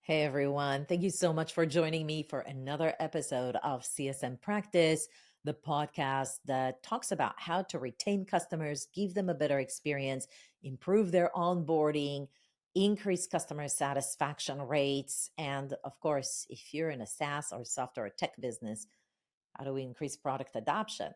Hey everyone, thank you so much for joining me for another episode of CSM Practice, the podcast that talks about how to retain customers, give them a better experience, improve their onboarding, increase customer satisfaction rates, and of course, if you're in a SaaS or software or tech business, how do we increase product adoption?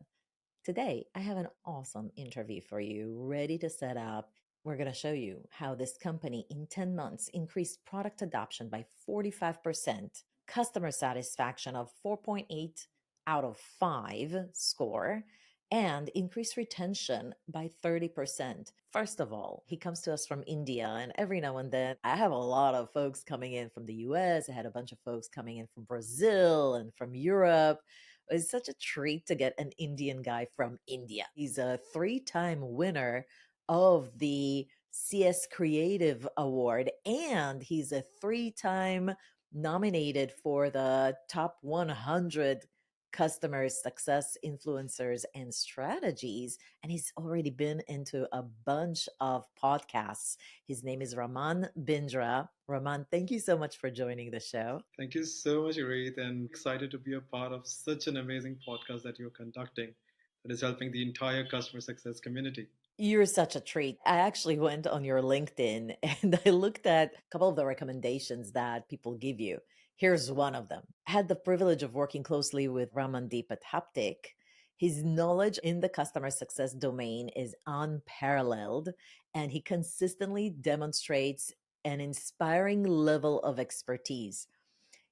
Today, I have an awesome interview for you, ready to set up. We're going to show you how this company in 10 months increased product adoption by 45%, customer satisfaction of 4.8 out of 5 score, and increased retention by 30%. First of all, he comes to us from India, and every now and then I have a lot of folks coming in from the US. I had a bunch of folks coming in from Brazil and from Europe. It's such a treat to get an Indian guy from India. He's a three-time winner of the CS Creative Award, and he's a three-time nominated for the top 100 customer success influencers and strategies. And he's already been into a bunch of podcasts. His name is Raman Bindra. Raman, thank you so much for joining the show. Thank you so much, Irit, and excited to be a part of such an amazing podcast that you're conducting that is helping the entire customer success community. You're such a treat. I actually went on your LinkedIn and I looked at a couple of the recommendations that people give you. Here's one of them. I had the privilege of working closely with Ramandeep at Haptic. His knowledge in the customer success domain is unparalleled, and he consistently demonstrates an inspiring level of expertise.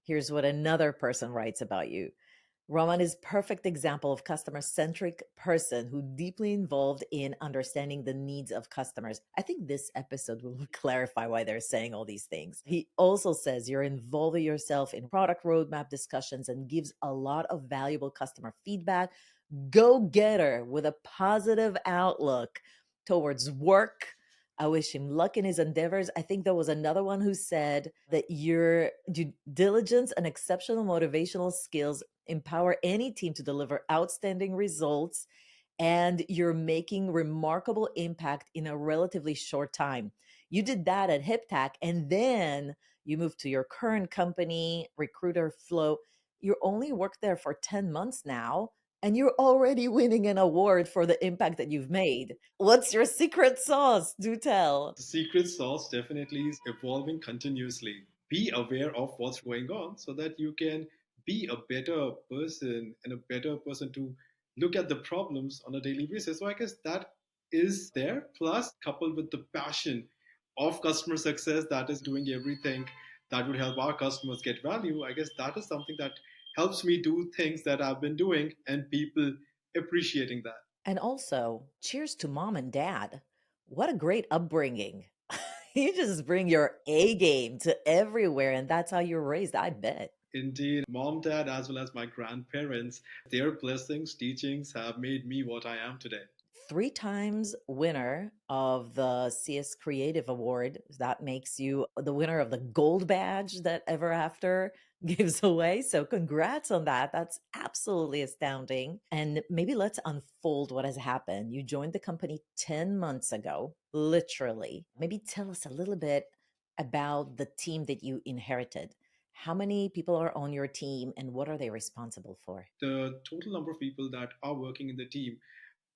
Here's what another person writes about you. Roman is perfect example of customer-centric person who deeply involved in understanding the needs of customers. I think this episode will clarify why they're saying all these things. He also says you're involving yourself in product roadmap discussions and gives a lot of valuable customer feedback. Go-getter with a positive outlook towards work. I wish him luck in his endeavors. I think there was another one who said that your due diligence and exceptional motivational skills empower any team to deliver outstanding results, and you're making remarkable impact in a relatively short time. You did that at HipTac, and then you moved to your current company, Recruiter Flow. You only worked there for 10 months now, and you're already winning an award for the impact that you've made. What's your secret sauce? Do tell. The secret sauce definitely is evolving continuously. Be aware of what's going on so that you can be a better person and a better person to look at the problems on a daily basis. So I guess that is there, plus coupled with the passion of customer success that is doing everything that would help our customers get value. I guess that is something that helps me do things that I've been doing and people appreciating that. And also, cheers to mom and dad. What a great upbringing. You just bring your A game to everywhere, and that's how you're raised, I bet. Indeed, mom, dad, as well as my grandparents, their blessings, teachings have made me what I am today. Three times winner of the CS Creative Award. That makes you the winner of the gold badge that Ever After gives away. So, congrats on that. That's absolutely astounding. And maybe let's unfold what has happened. You joined the company 10 months ago, literally. Maybe tell us a little bit about the team that you inherited. How many people are on your team and what are they responsible for? The total number of people that are working in the team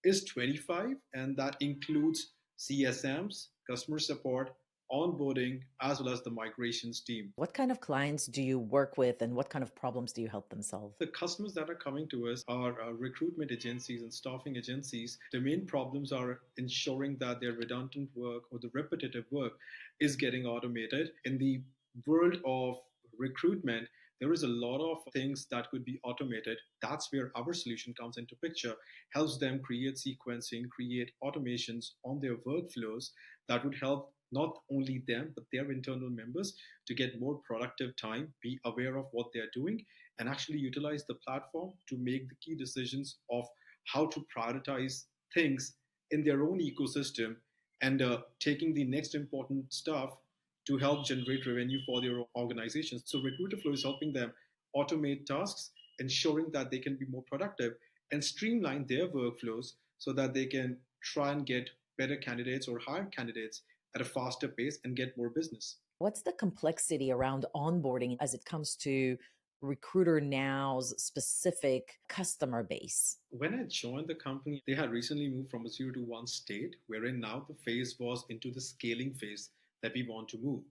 is 25, and that includes CSMs, customer support, onboarding, as well as the migrations team. What kind of clients do you work with and what kind of problems do you help them solve? The customers that are coming to us are recruitment agencies and staffing agencies. The main problems are ensuring that their redundant work or the repetitive work is getting automated. In the world of recruitment, there is a lot of things that could be automated. That's where our solution comes into picture, helps them create sequencing, create automations on their workflows that would help not only them but their internal members to get more productive time, be aware of what they're doing, and actually utilize the platform to make the key decisions of how to prioritize things in their own ecosystem and taking the next important stuff to help generate revenue for their organizations. So Recruiter Flow is helping them automate tasks, ensuring that they can be more productive and streamline their workflows so that they can try and get better candidates or hire candidates at a faster pace and get more business. What's the complexity around onboarding as it comes to Recruiter Now's specific customer base? When I joined the company, they had recently moved from a 0 to 1 state, wherein now the phase was into the scaling phase that we want to move.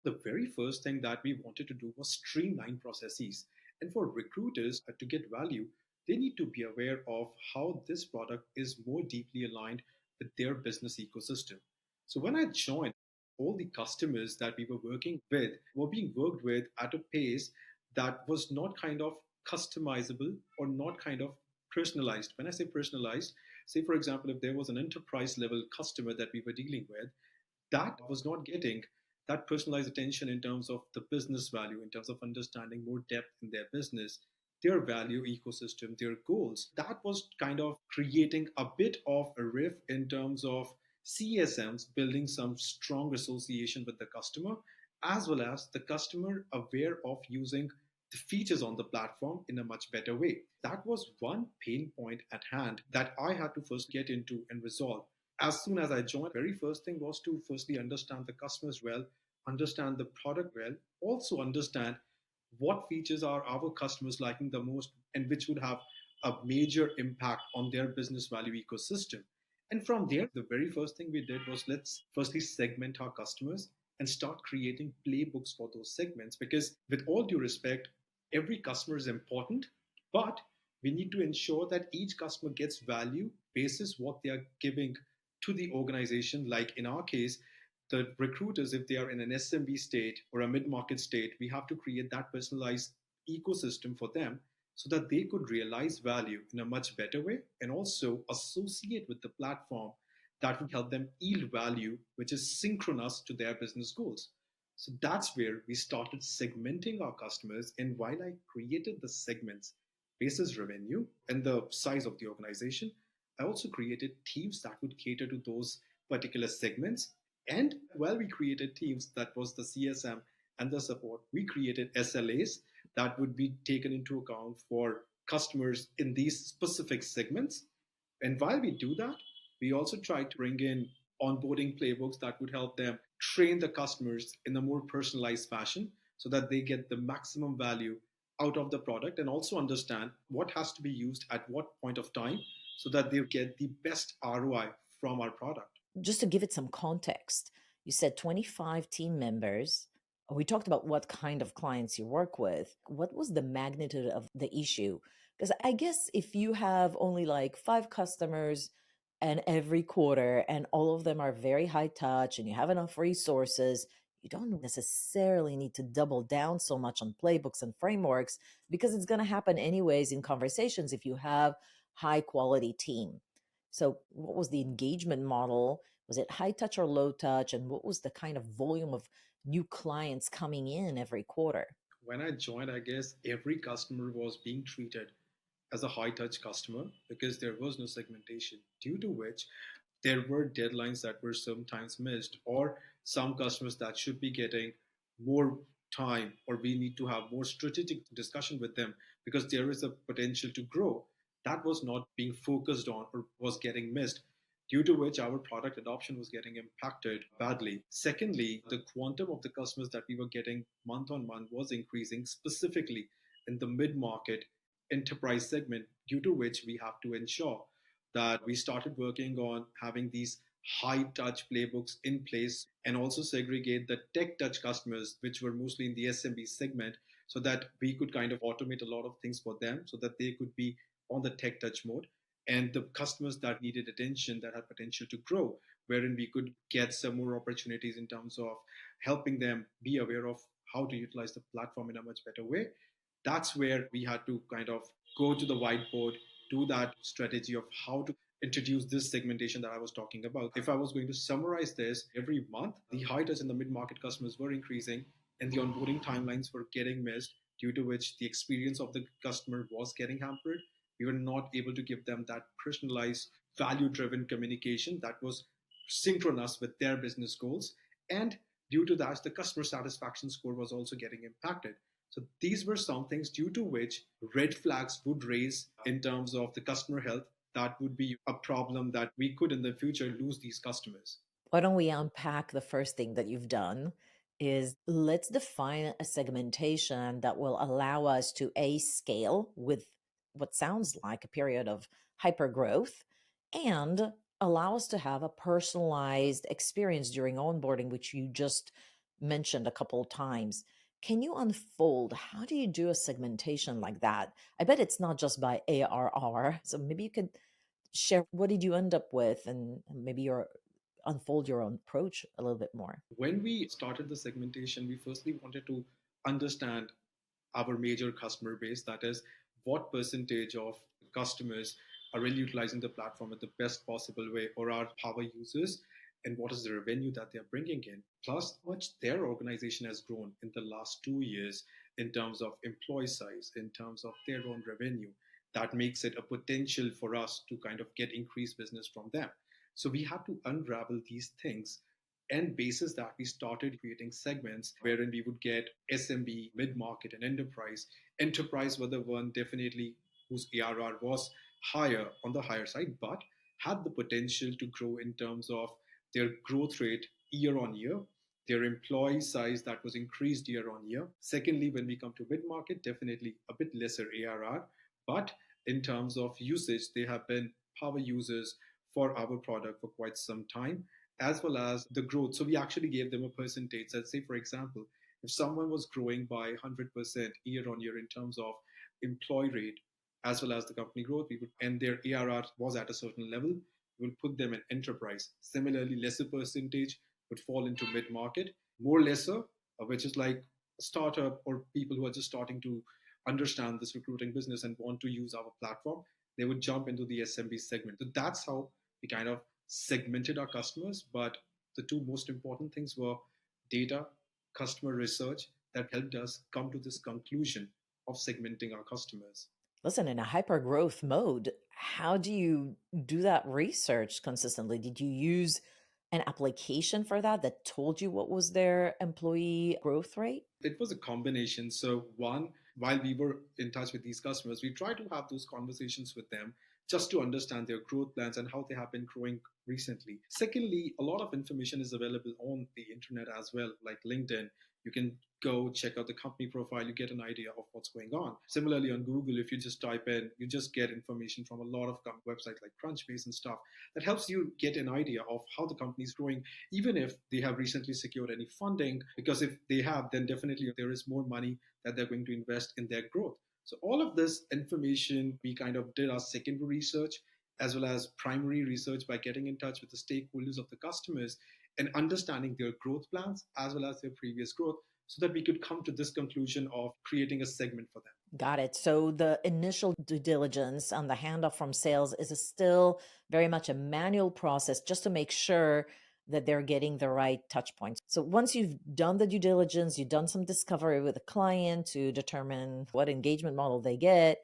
The very first thing that we wanted to do was streamline processes. And for recruiters to get value, they need to be aware of how this product is more deeply aligned with their business ecosystem. So when I joined, all the customers that we were working with were being worked with at a pace that was not kind of customizable or not kind of personalized. When I say personalized, say for example, if there was an enterprise level customer that we were dealing with, that was not getting that personalized attention in terms of the business value, in terms of understanding more depth in their business, their value ecosystem, their goals. That was kind of creating a bit of a rift in terms of CSMs building some strong association with the customer, as well as the customer aware of using the features on the platform in a much better way. That was one pain point at hand that I had to first get into and resolve. As soon as I joined, very first thing was to firstly understand the customers well, understand the product well, also understand what features are our customers liking the most and which would have a major impact on their business value ecosystem. And from there, the very first thing we did was let's firstly segment our customers and start creating playbooks for those segments. Because, with all due respect, every customer is important, but we need to ensure that each customer gets value basis what they are giving to the organization. Like in our case, the recruiters, if they are in an SMB state or a mid-market state, we have to create that personalized ecosystem for them so that they could realize value in a much better way and also associate with the platform that would help them yield value, which is synchronous to their business goals. So that's where we started segmenting our customers. And while I created the segments basis revenue and the size of the organization, I also created teams that would cater to those particular segments. And while we created teams, that was the CSM and the support, we created SLAs that would be taken into account for customers in these specific segments. And while we do that, we also try to bring in onboarding playbooks that would help them train the customers in a more personalized fashion so that they get the maximum value out of the product and also understand what has to be used at what point of time so that they get the best ROI from our product. Just to give it some context, you said 25 team members. We talked about what kind of clients you work with. What was the magnitude of the issue? Because I guess if you have only like 5 customers and every quarter, and all of them are very high touch, and you have enough resources, you don't necessarily need to double down so much on playbooks and frameworks because it's going to happen anyways in conversations if you have high quality team. So, what was the engagement model? Was it high touch or low touch? And what was the kind of volume of new clients coming in every quarter? When I joined, I guess every customer was being treated as a high touch customer because there was no segmentation, due to which there were deadlines that were sometimes missed, or some customers that should be getting more time, or we need to have more strategic discussion with them because there is a potential to grow. That was not being focused on or was getting missed, due to which our product adoption was getting impacted badly. Secondly, the quantum of the customers that we were getting month on month was increasing, specifically in the mid market enterprise segment, due to which we have to ensure that we started working on having these high touch playbooks in place and also segregate the tech touch customers, which were mostly in the SMB segment, so that we could kind of automate a lot of things for them so that they could be on the tech touch mode. And the customers that needed attention, that had potential to grow, wherein we could get some more opportunities in terms of helping them be aware of how to utilize the platform in a much better way. That's where we had to kind of go to the whiteboard, do that strategy of how to introduce this segmentation that I was talking about. If I was going to summarize this, every month, the high touch and the mid market customers were increasing, and the onboarding timelines were getting missed, due to which the experience of the customer was getting hampered. We were not able to give them that personalized, value driven communication that was synchronous with their business goals. And due to that, the customer satisfaction score was also getting impacted. So these were some things due to which red flags would raise in terms of the customer health. That would be a problem that we could in the future lose these customers. Why don't we unpack the first thing that you've done is let's define a segmentation that will allow us to scale with what sounds like a period of hyper growth and allow us to have a personalized experience during onboarding, which you just mentioned a couple of times. Can you unfold how do you do a segmentation like that? I bet it's not just by ARR. So maybe you could share what did you end up with and maybe your unfold your own approach a little bit more. When we started the segmentation, we firstly wanted to understand our major customer base, that is, what percentage of customers are really utilizing the platform in the best possible way or are power users, and what is the revenue that they're bringing in, plus how much their organization has grown in the last 2 years in terms of employee size, in terms of their own revenue. That makes it a potential for us to kind of get increased business from them. So we had to unravel these things, and basis that we started creating segments wherein we would get SMB, mid-market, and enterprise. Enterprise were the one definitely whose ARR was higher on the higher side, but had the potential to grow in terms of their growth rate year on year, their employee size that was increased year on year. Secondly, when we come to mid-market, definitely a bit lesser ARR, but in terms of usage, they have been power users for our product for quite some time, as well as the growth. So we actually gave them a percentage. Let's say, for example, if someone was growing by 100% year on year in terms of employee rate, as well as the company growth, we would, and their ARR was at a certain level, we will put them in enterprise. Similarly, lesser percentage would fall into mid market, more lesser, which is like a startup or people who are just starting to understand this recruiting business and want to use our platform, they would jump into the SMB segment. So that's how we kind of segmented our customers. But the two most important things were data, customer research that helped us come to this conclusion of segmenting our customers. Listen, in a hyper growth mode, how do you do that research consistently? Did you use an application for that that told you what was their employee growth rate? It was a combination. So, one, while we were in touch with these customers, we tried to have those conversations with them just to understand their growth plans and how they have been growing recently. Secondly, a lot of information is available on the internet as well, like LinkedIn. You can go check out the company profile, you get an idea of what's going on. Similarly, on Google, if you just type in, you just get information from a lot of websites like Crunchbase and stuff that helps you get an idea of how the company is growing, even if they have recently secured any funding. Because if they have, then definitely there is more money that they're going to invest in their growth. So all of this information, we kind of did our secondary research as well as primary research by getting in touch with the stakeholders of the customers and understanding their growth plans as well as their previous growth, so that we could come to this conclusion of creating a segment for them. Got it. So the initial due diligence on the handoff from sales is still very much a manual process just to make sure that they're getting the right touch points. So once you've done the due diligence, you've done some discovery with the client to determine what engagement model they get,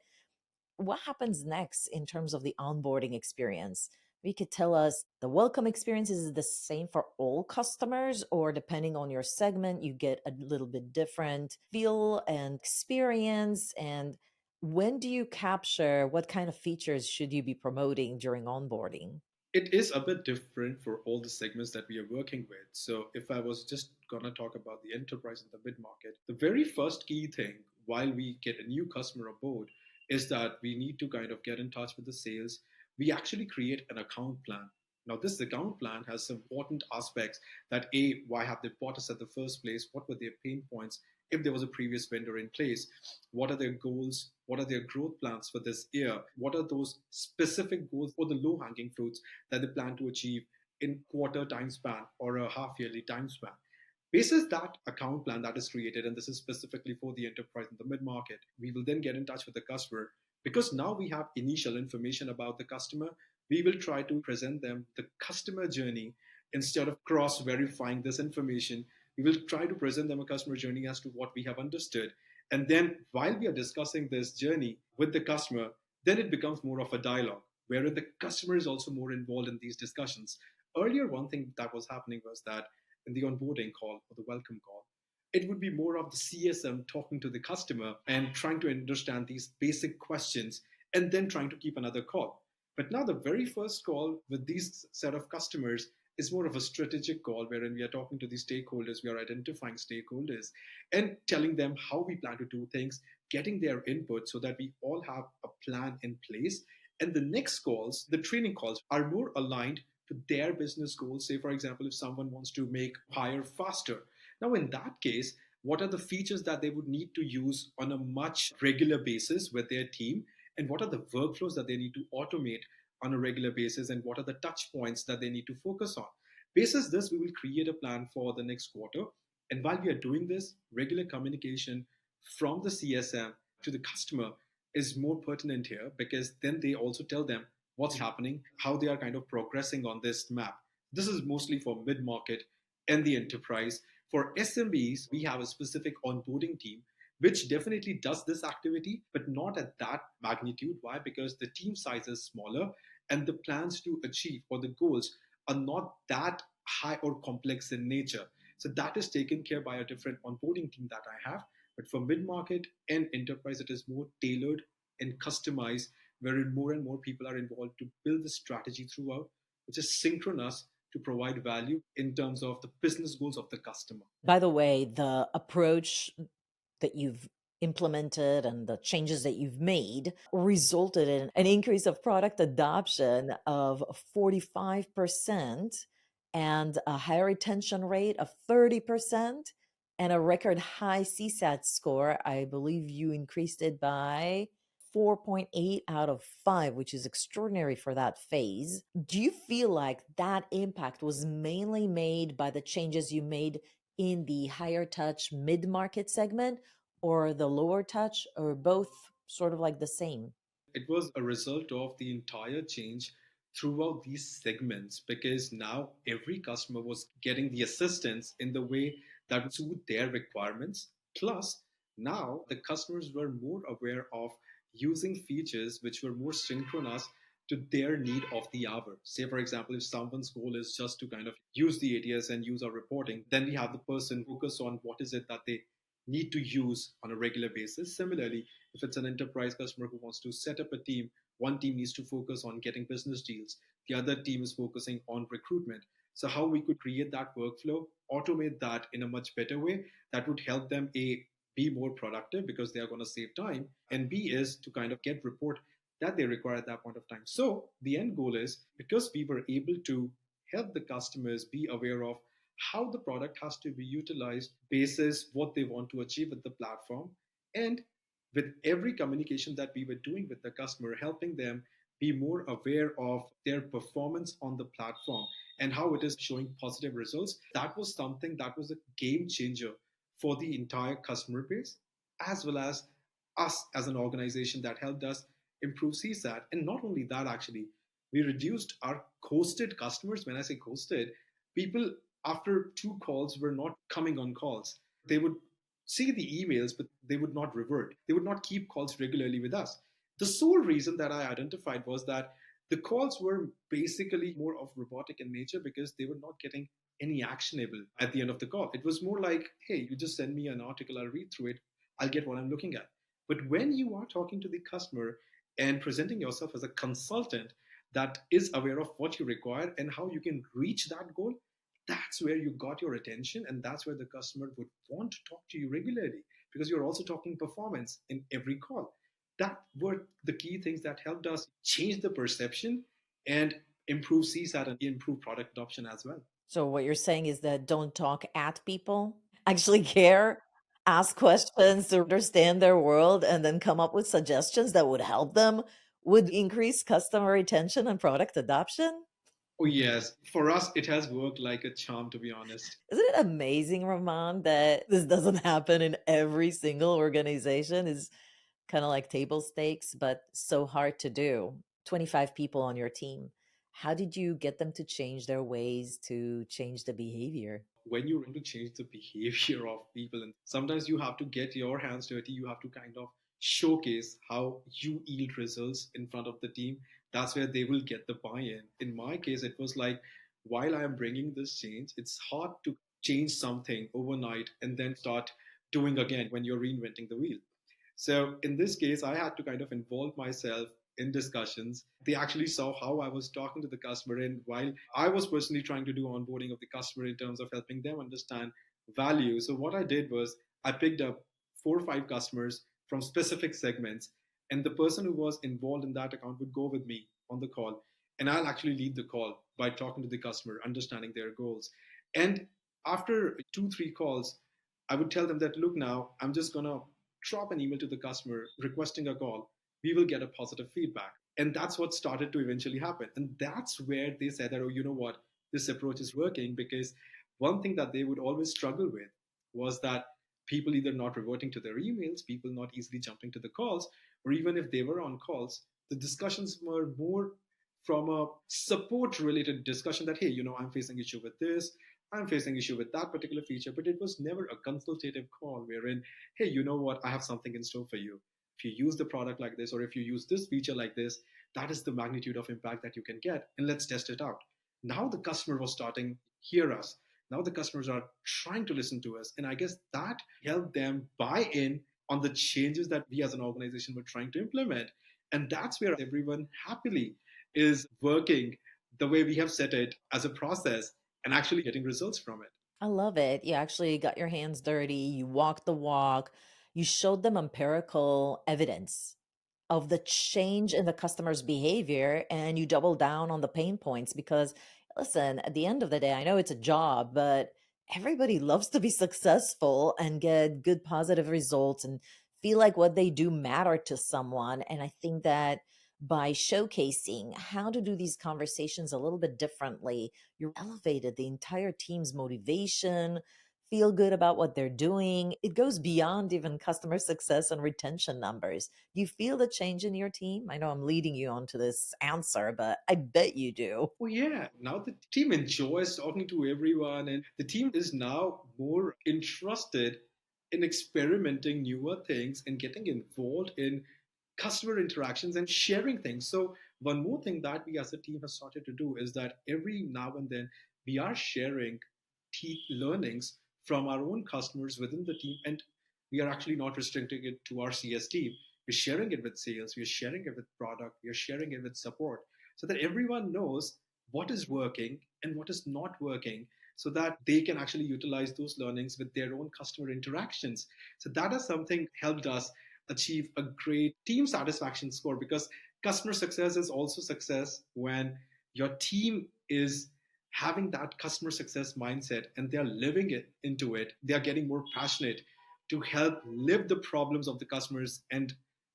what happens next in terms of the onboarding experience? You could tell us the welcome experience is the same for all customers, or depending on your segment, you get a little bit different feel and experience. And when do you capture what kind of features should you be promoting during onboarding? It is a bit different for all the segments that we are working with. So, if I was just going to talk about the enterprise and the mid market, the very first key thing while we get a new customer aboard is that we need to kind of get in touch with the sales. We actually create an account plan. Now, this account plan has some important aspects that A, why have they bought us at the first place? What were their pain points? If there was a previous vendor in place, what are their goals? What are their growth plans for this year? What are those specific goals or the low hanging fruits that they plan to achieve in quarter time span or a half yearly time span? Basis that account plan that is created, and this is specifically for the enterprise and the mid market, we will then get in touch with the customer. Because now we have initial information about the customer, we will try to present them the customer journey instead of cross verifying this information. We will try to present them a customer journey as to what we have understood. And then while we are discussing this journey with the customer, then it becomes more of a dialogue wherein the customer is also more involved in these discussions. Earlier, one thing that was happening was that in the onboarding call or the welcome call, it would be more of the CSM talking to the customer and trying to understand these basic questions and then trying to keep another call. But now the very first call with these set of customers is more of a strategic call wherein we are talking to the stakeholders, we are identifying stakeholders and telling them how we plan to do things, getting their input so that we all have a plan in place. And the next calls, the training calls, are more aligned to their business goals. Say, for example, if someone wants to make hire faster. Now, in that case, what are the features that they would need to use on a much regular basis with their team? And what are the workflows that they need to automate on a regular basis? And what are the touch points that they need to focus on? Basis this, we will create a plan for the next quarter. And while we are doing this, regular communication from the CSM to the customer is more pertinent here, because then they also tell them what's happening, how they are kind of progressing on this map. This is mostly for mid market and the enterprise. For SMBs, we have a specific onboarding team which definitely does this activity, but not at that magnitude. Why? Because the team size is smaller and the plans to achieve or the goals are not that high or complex in nature. So that is taken care by a different onboarding team that I have. But for mid market and enterprise, it is more tailored and customized, wherein more and more people are involved to build the strategy throughout, which is synchronous to provide value in terms of the business goals of the customer. By the way, the approach that you've implemented and the changes that you've made resulted in an increase of product adoption of 45% and a higher retention rate of 30% and a record high CSAT score. I believe you increased it by 4.8 out of 5, which is extraordinary for that phase. Do you feel like that impact was mainly made by the changes you made in the higher touch mid market segment or the lower touch, or both sort of like the same? It was a result of the entire change throughout these segments, because now every customer was getting the assistance in the way that would suit their requirements. Plus, now the customers were more aware of using features which were more synchronous to their need of the hour. Say, for example, if someone's goal is just to kind of use the ATS and use our reporting, then we have the person focus on what is it that they need to use on a regular basis. Similarly, if it's an enterprise customer who wants to set up a team, one team needs to focus on getting business deals, the other team is focusing on recruitment. So, how we could create that workflow, automate that in a much better way, that would help them A, be more productive because they are going to save time, and B is to kind of get report that they require at that point of time. So, the end goal is, because we were able to help the customers be aware of how the product has to be utilized basis what they want to achieve with the platform, and with every communication that we were doing with the customer, helping them be more aware of their performance on the platform and how it is showing positive results. That was something that was a game changer for the entire customer base, as well as us as an organization, that helped us improve CSAT. And not only that, actually, we reduced our ghosted customers. When I say ghosted, people after two calls were not coming on calls. They would see the emails, but they would not revert. They would not keep calls regularly with us. The sole reason that I identified was that the calls were basically more of robotic in nature, because they were not getting any actionable at the end of the call. It was more like, hey, you just send me an article, I'll read through it, I'll get what I'm looking at. But when you are talking to the customer and presenting yourself as a consultant that is aware of what you require and how you can reach that goal, that's where you got your attention, and that's where the customer would want to talk to you regularly, because you're also talking performance in every call. That were the key things that helped us change the perception and improve CSAT and improve product adoption as well. So, what you're saying is that don't talk at people, actually care, ask questions to understand their world, and then come up with suggestions that would help them, would increase customer retention and product adoption. Oh, yes. For us, it has worked like a charm, to be honest. Isn't it amazing, Raman, that this doesn't happen in every single organization? Is kind of like table stakes, but so hard to do. 25 people on your team. How did you get them to change their ways, to change the behavior? When you want to change the behavior of people, and sometimes you have to get your hands dirty, you have to kind of showcase how you yield results in front of the team. That's where they will get the buy-in. In my case, it was like, while I am bringing this change, it's hard to change something overnight and then start doing again when you're reinventing the wheel. So in this case, I had to kind of involve myself in discussions. They actually saw how I was talking to the customer. And while I was personally trying to do onboarding of the customer in terms of helping them understand value, so what I did was I picked up 4 or 5 customers from specific segments, and the person who was involved in that account would go with me on the call. And I'll actually lead the call by talking to the customer, understanding their goals. And after 2, 3 calls, I would tell them that, look, now I'm just going to drop an email to the customer requesting a call. We will get a positive feedback. And that's what started to eventually happen. And that's where they said that, oh, you know what, this approach is working. Because one thing that they would always struggle with was that people either not reverting to their emails, people not easily jumping to the calls, or even if they were on calls, the discussions were more from a support related discussion that, hey, I'm facing issue with this, I'm facing issue with that particular feature, but it was never a consultative call wherein, hey, you know what, I have something in store for you. If you use the product like this, or if you use this feature like this, that is the magnitude of impact that you can get, and let's test it out. Now the customer was starting hear us. Now the customers are trying to listen to us, and I guess that helped them buy in on the changes that we as an organization were trying to implement. And that's where everyone happily is working the way we have set it as a process and actually getting results from it. I love it. You actually got your hands dirty, you walked the walk, you showed them empirical evidence of the change in the customer's behavior, and you double down on the pain points because listen, at the end of the day, I know it's a job, but everybody loves to be successful and get good positive results and feel like what they do matter to someone. And I think that by showcasing how to do these conversations a little bit differently, you elevated the entire team's motivation, feel good about what they're doing. It goes beyond even customer success and retention numbers. Do you feel the change in your team? I know I'm leading you on to this answer, but I bet you do. Oh, yeah. Now the team enjoys talking to everyone, and the team is now more interested in experimenting newer things and getting involved in customer interactions and sharing things. So, one more thing that we as a team have started to do is that every now and then we are sharing learnings from our own customers within the team, and we are actually not restricting it to our CS team. We're sharing it with sales, we're sharing it with product, we're sharing it with support, so that everyone knows what is working and what is not working, so that they can actually utilize those learnings with their own customer interactions. So that is something helped us achieve a great team satisfaction score, because customer success is also success when your team is having that customer success mindset and they're living it into it. They're getting more passionate to help live the problems of the customers and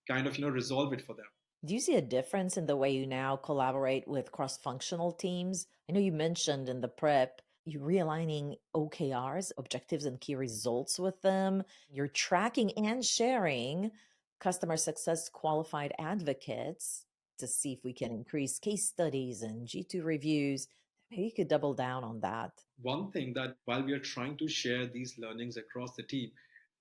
kind of resolve it for them. Do you see a difference in the way you now collaborate with cross functional teams? I know you mentioned in the prep you're realigning OKRs, objectives and key results with them. You're tracking and sharing customer success qualified advocates to see if we can increase case studies and G2 reviews. Maybe you could double down on that. One thing that while we are trying to share these learnings across the team,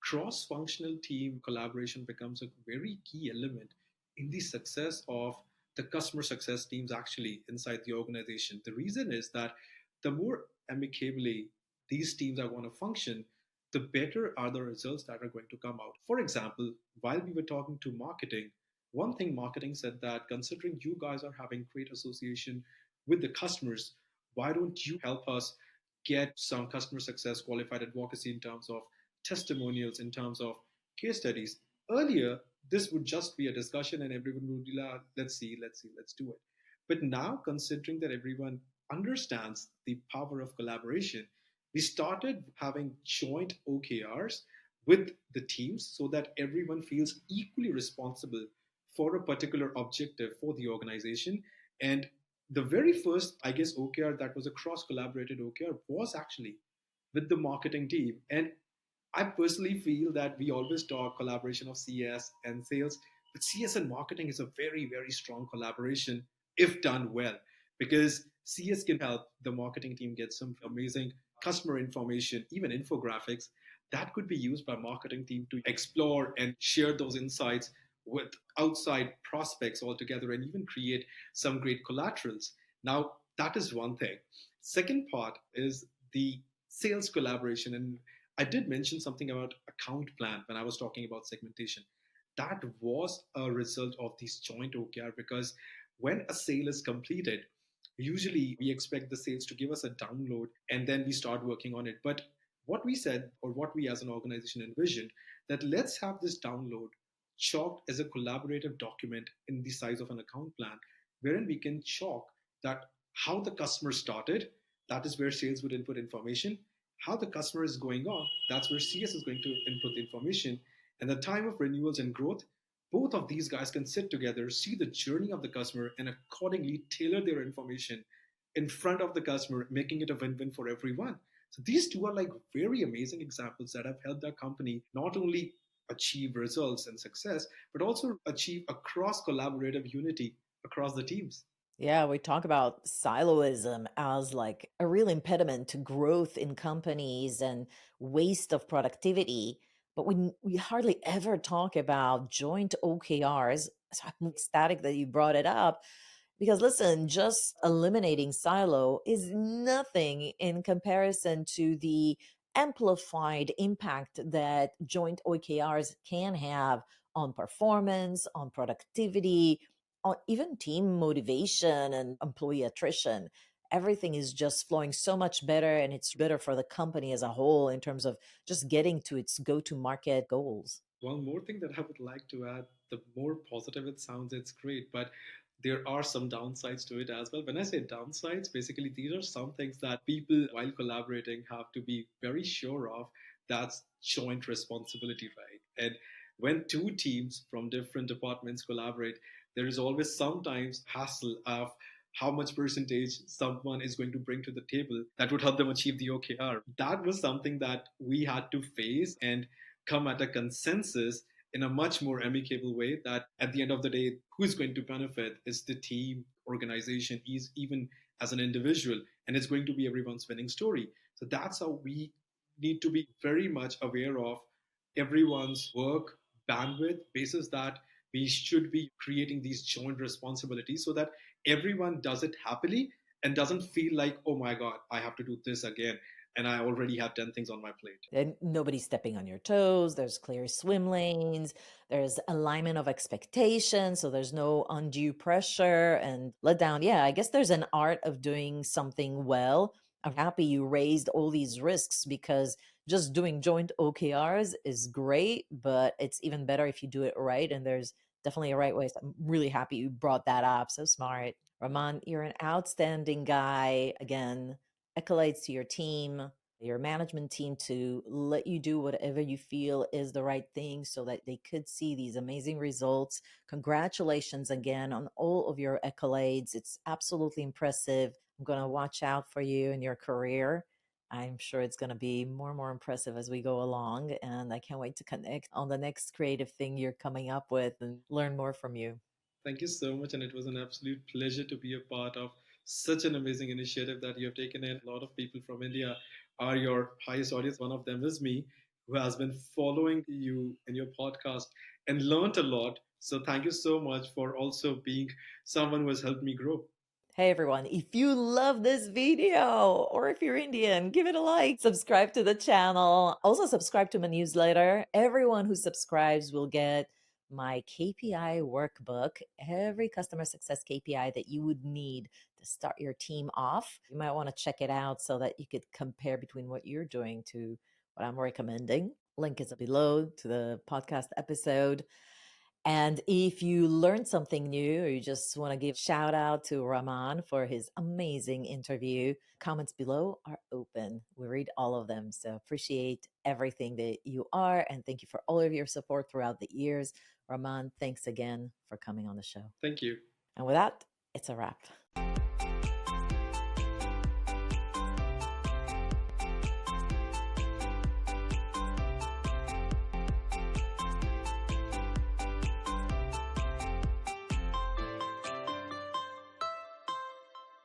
cross functional team collaboration becomes a very key element in the success of the customer success teams actually inside the organization. The reason is that the more amicably these teams are going to function, the better are the results that are going to come out. For example, while we were talking to marketing, one thing marketing said that considering you guys are having great association with the customers, why don't you help us get some customer success qualified advocacy in terms of testimonials, in terms of case studies? Earlier, this would just be a discussion and everyone would be like, let's see, let's do it. But now, considering that everyone understands the power of collaboration, we started having joint OKRs with the teams so that everyone feels equally responsible for a particular objective for the organization. And the very first, I guess, OKR that was a cross collaborated OKR was actually with the marketing team. And I personally feel that we always talk collaboration of CS and sales, but CS and marketing is a very, very strong collaboration if done well, because CS can help the marketing team get some amazing customer information, even infographics that could be used by marketing team to explore and share those insights with outside prospects altogether and even create some great collaterals. Now, that is one thing. Second part is the sales collaboration. And I did mention something about account plan when I was talking about segmentation. that was a result of these joint OKR, because when a sale is completed, usually we expect the sales to give us a download and then we start working on it. But what we said, or what we as an organization envisioned, that let's have this download chalked as a collaborative document in the size of an account plan, wherein we can chalk that how the customer started, that is where sales would input information, how the customer is going on, that's where CS is going to input the information, and the time of renewals and growth, both of these guys can sit together, see the journey of the customer, and accordingly tailor their information in front of the customer, making it a win-win for everyone. So these two are like very amazing examples that have helped our company not only achieve results and success, but also achieve a cross collaborative unity across the teams. Yeah, we talk about siloism as like a real impediment to growth in companies and waste of productivity. But we hardly ever talk about joint OKRs. So I'm ecstatic that you brought it up because listen, just eliminating silo is nothing in comparison to the amplified impact that joint OKRs can have on performance, on productivity, on even team motivation and employee attrition. Everything is just flowing so much better, and it's better for the company as a whole in terms of just getting to its go to market goals. One more thing that I would like to add, the more positive it sounds, it's great, but there are some downsides to it as well. When I say downsides, basically these are some things that people, while collaborating, have to be very sure of. That's joint responsibility, right? And when two teams from different departments collaborate, there is always sometimes hassle of how much percentage someone is going to bring to the table that would help them achieve the OKR. That was something that we had to face and come at a consensus in a much more amicable way, that at the end of the day, who's going to benefit is the team, organization, is even as an individual, and it's going to be everyone's winning story. So that's how we need to be very much aware of everyone's work bandwidth basis, that we should be creating these joint responsibilities so that everyone does it happily and doesn't feel like, oh my god, I have to do this again and I already have 10 things on my plate. And nobody's stepping on your toes. There's clear swim lanes. There's alignment of expectations. So there's no undue pressure and let down. Yeah, I guess there's an art of doing something well. I'm happy you raised all these risks because just doing joint OKRs is great, but it's even better if you do it right. And there's definitely a right way. So I'm really happy you brought that up. So smart. Raman, you're an outstanding guy. Again, accolades to your team, your management team, to let you do whatever you feel is the right thing so that they could see these amazing results. Congratulations again on all of your accolades. It's absolutely impressive. I'm going to watch out for you in your career. I'm sure it's going to be more and more impressive as we go along. And I can't wait to connect on the next creative thing you're coming up with and learn more from you. Thank you so much, and it was an absolute pleasure to be a part of such an amazing initiative that you have taken in. A lot of people from India are your highest audience. One of them is me, who has been following you and your podcast and learned a lot. So thank you so much for also being someone who has helped me grow. Hey everyone, if you love this video or if you're Indian, give it a like, subscribe to the channel. Also subscribe to my newsletter. Everyone who subscribes will get my KPI workbook, every customer success KPI that you would need to start your team off. You might want to check it out so that you could compare between what you're doing to what I'm recommending. Link is below to the podcast episode. And if you learned something new or you just want to give shout out to Raman for his amazing interview, comments below are open. We read all of them. So appreciate everything that you are. And thank you for all of your support throughout the years. Raman, thanks again for coming on the show. Thank you. And with that, it's a wrap.